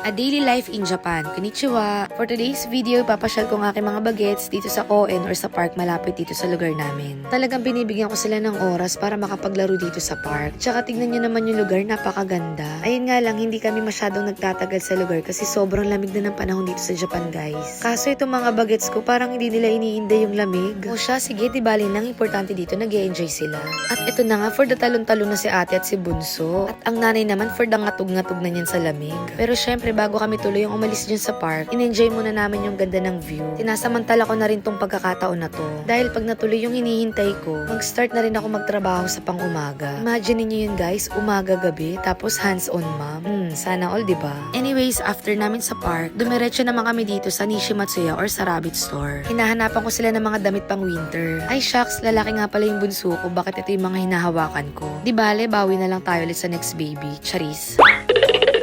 A Daily Life in Japan. Konnichiwa! For today's video, papasyal ko ng aking mga bagets dito sa Koen or sa park malapit dito sa lugar namin. Talagang binibigyan ko sila ng oras para makapaglaro dito sa park. Tsaka tignan nyo naman yung lugar, napakaganda. Ayun nga lang, hindi kami masyadong nagtatagal sa lugar kasi sobrang lamig na ng panahon dito sa Japan, guys. Kaso itong mga bagets ko, parang hindi nila iniinda yung lamig. O siya, sige, di bali nang importante dito, nag-e-enjoy sila. At ito na nga, for the talon-talon na si ate at si Bunso. At ang nanay naman for the ngatog-ngatog na niyan sa lamig. Pero syempre, bago kami tuloy yung umalis dyan sa park, in-enjoy muna namin yung ganda ng view. Sinasamantala ko na rin tong pagkakataon na to. Dahil pag natuloy yung hinihintay ko, mag-start na rin ako magtrabaho sa pang-umaga. Imagine niyo yun guys, umaga-gabi, tapos hands-on ma'am. Sana all, diba? Anyways, after namin sa park, dumiretso naman kami dito sa Nishimatsuya or sa Rabbit Store. Hinahanapan ko sila ng mga damit pang winter. Ay shucks, lalaki nga pala yung bunso ko, bakit ito yung mga hinahawakan ko? Di bale, bawi na lang tayo ulit sa next baby. Charis.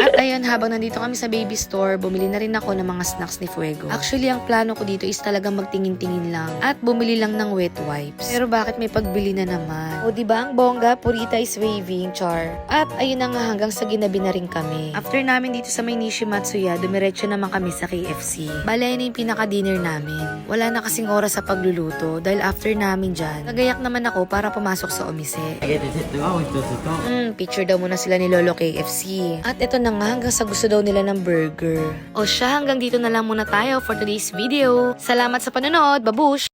At ayun, habang nandito kami sa baby store, bumili na rin ako ng mga snacks ni Fuego. Actually, ang plano ko dito is talagang magtingin-tingin lang at bumili lang ng wet wipes. Pero bakit may pagbili na naman? O diba ang bongga, purita is waving, char. At ayun na nga, hanggang sa ginabi na rin kami. After namin dito sa may Nishimatsuya, dumiretso naman kami sa KFC. Bale, yun yung pinaka-dinner namin. Wala na kasing oras sa pagluluto dahil after namin dyan, nagayak naman ako para pumasok sa omise. Picture daw muna sila ni Lolo KFC. At ito na nga, hanggang sa gusto daw nila ng burger. O siya, hanggang dito na lang muna tayo for today's video. Salamat sa panonood, babush!